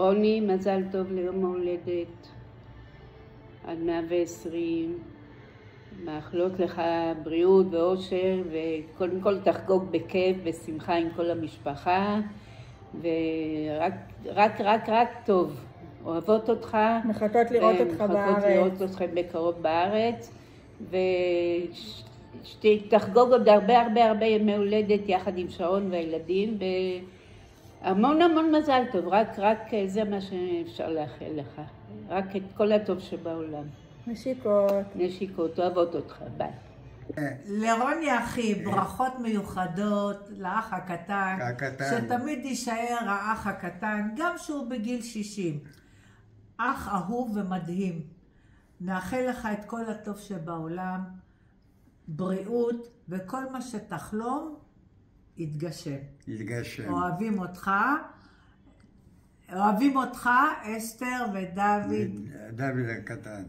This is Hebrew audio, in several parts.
רוני, מזל טוב ליום ההולדת, עד 120, מאחלות לך בריאות ואושר, וקודם כל תחגוג בכיף ושמחה עם כל המשפחה, ורק טוב. אוהבות אותך. מחכות לראות אותך בארץ. מחכות לראות אותך בקרוב בארץ, ושתחגוג עוד הרבה ימי הולדת יחד עם שרון והילדים, המון מזל טוב, רק זה מה שאפשר לאחל לך, רק את כל הטוב שבעולם. נשיקות, אוהבות אותך, ביי. לרוני אחי, ברכות מיוחדות לאח הקטן, שתמיד יישאר האח הקטן, גם שהוא בגיל 60. אח אהוב ומדהים. נאחל לך את כל הטוב שבעולם, בריאות, וכל מה שתחלום יתגשם. אוהבים אותך, אסתר ודוד. דוד הקטן.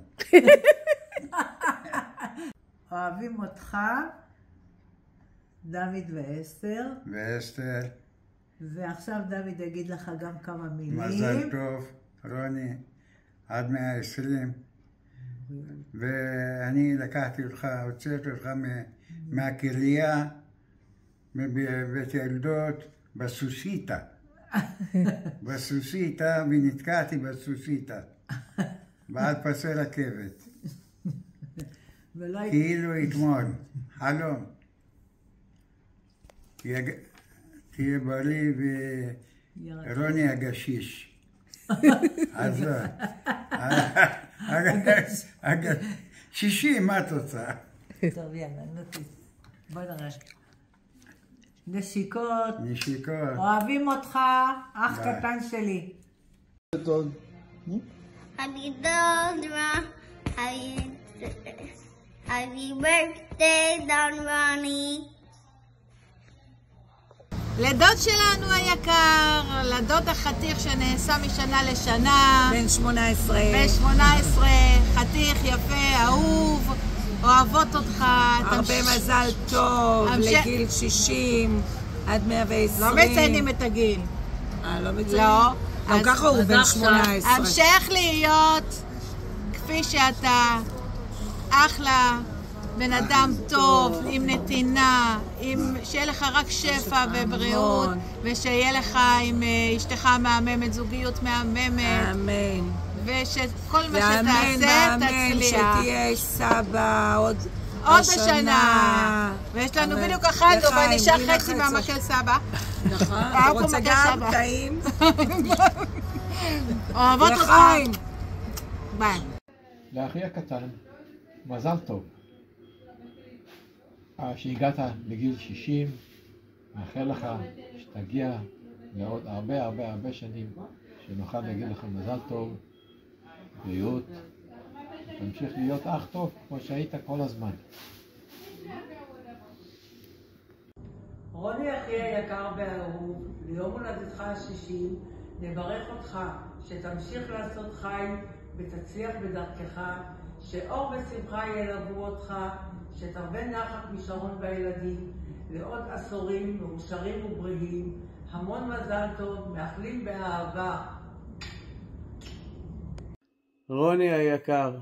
אוהבים אותך, דוד ואסתר. ועכשיו דוד יגיד לך גם כמה מילים. מזל טוב, רוני, עד 120. ואני לקחתי אותך, הוצאתי אותך מהקריה, מבית ילדות, בסוסיתא. בסוסיתא, ונתקעתי בסוסיתא. בעד פסי רכבת. כאילו אתמול, חלום. תהיה בריא ורוני הגשיש. אז לא. 60, מה את רוצה? טוב, יאללה, נוטיס. בוא נראה. נשיקות. אוהבים אותך, אח קטן שלי. Happy birthday, Don Ronnie. לדוד שלנו היקר, לדוד החתיך שנעשה משנה לשנה. בן 18. חתיך יפה, אהוב, אוהבות אותך. הרבה מזל טוב, לגיל 60, עד 120. לא מציינים את הגיל. לא מציינים? לא. גם ככה הוא בן 18. המשך להיות כפי שאתה, אחלה. בן אדם טוב, עם נתינה, שיהיה לך רק שפע ובריאות, ושיהיה לך עם אשתך מהממת, זוגיות מהממת. אמן. ושכל מה שתעשה, תצליח. שתהיה סבא עוד השנה. ויש לנו בדיוק אחד, אבל נשאר חצי מהמקל סבא. נכון, אתה רוצה גם טעים? אוהבות אותך. ביי. לאחי הקטן, מזל טוב. שהגעת לגיל 60, מאחל לך שתגיע לעוד הרבה שנים, שנוכל להגיד לך מזל טוב, בריאות, ותמשיך להיות אח טוב כמו שהיית כל הזמן. רוני אחי היקר והאהוב, ליום הולדתך ה-60, נברך אותך שתמשיך לעשות חיים ותצליח בדרכך, שאור ושמחה ילוו אותך, שתרבה נחת משרון והילדים, לעוד עשורים מאושרים ובריאים, המון מזל טוב, מאחלים באהבה. רוני היקר,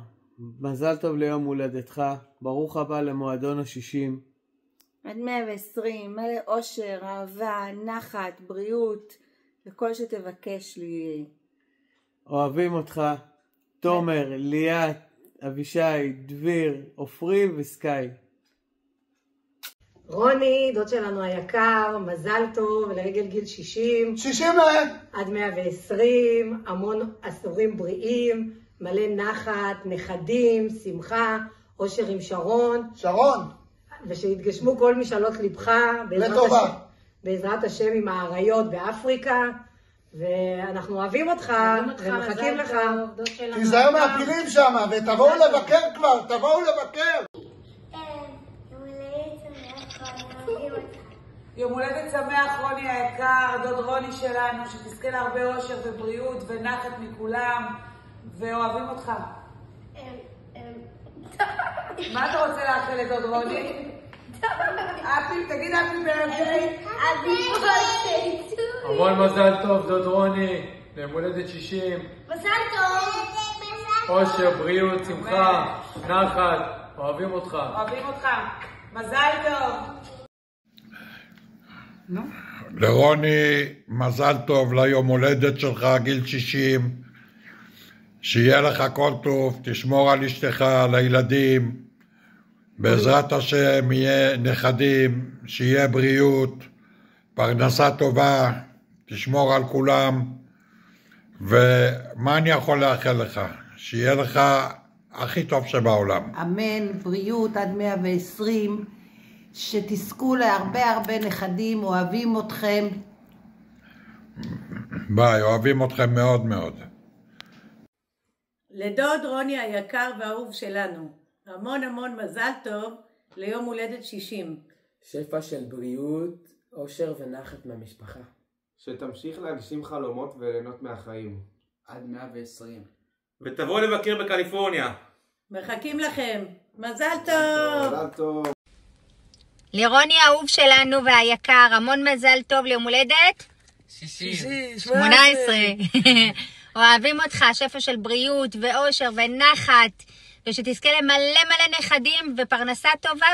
מזל טוב ליום הולדתך, ברוך הבא למועדון ה-60. עד 120, מלא אושר, אהבה, נחת, בריאות, וכל שתבקש לי. אוהבים אותך, תומר, ליאת, אבישי, דביר, עופרי וסקאי. רוני, דוד שלנו היקר, מזל טוב לרגל גיל 60. 60 עד 120, המון עשורים בריאים, מלא נחת, נכדים, שמחה, אושר עם שרון. ושיתגשמו כל משאלות לבך. לטובה. בעזרת השם עם האריות באפריקה. ואנחנו אוהבים אותך ומחכים לך. תיזהר מהפילים שם ותבואו לבקר כבר, תבואו לבקר. יום הולדת שמח רוני היקר, דוד רוני שלנו, שתזכה להרבה אושר ובריאות ונחת מכולם, ואוהבים אותך. מה אתה רוצה לאחל לדוד רוני? תגיד אפי ברביעי. Happy birthday to you. המון מזל טוב, דוד רוני. ליום הולדת 60. מזל טוב. אושר, בריאות, שמחה, נחת, אוהבים אותך. אוהבים אותך. מזל טוב. לרוני, מזל טוב ליום הולדת שלך, גיל 60. שיהיה לך כל טוב, תשמור על אשתך, על הילדים. בעזרת השם יהיה נכדים, שיהיה בריאות, פרנסה טובה, תשמור על כולם. ומה אני יכול לאחל לך? שיהיה לך הכי טוב שבעולם. אמן, בריאות עד 120, שתזכו להרבה נכדים, אוהבים אתכם. ביי, אוהבים אתכם מאוד מאוד. לדוד רוני היקר והאהוב שלנו, המון מזל טוב ליום הולדת 60. שפע של בריאות, אושר ונחת מהמשפחה. שתמשיך להגשים חלומות וליהנות מהחיים. עד 120. ותבואו לבקר בקליפורניה. מחכים לכם. מזל טוב. מזל טוב. לרוני האהוב שלנו והיקר, המון מזל טוב ליום הולדת 18. אוהבים אותך, שפע של בריאות ואושר ונחת, ושתזכה למלא נכדים ופרנסה טובה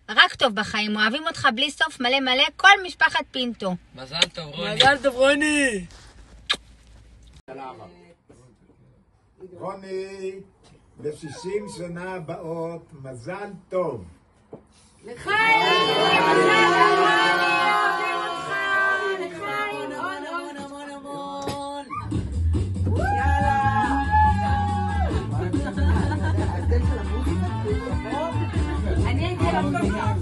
ורק טוב בחיים. אוהבים אותך בלי סוף, מלא, כל משפחת פינטו. מזל טוב רוני. מזל טוב רוני. רוני, ל-60 שנה הבאות, מזל טוב. אני הייתי למוזיקה.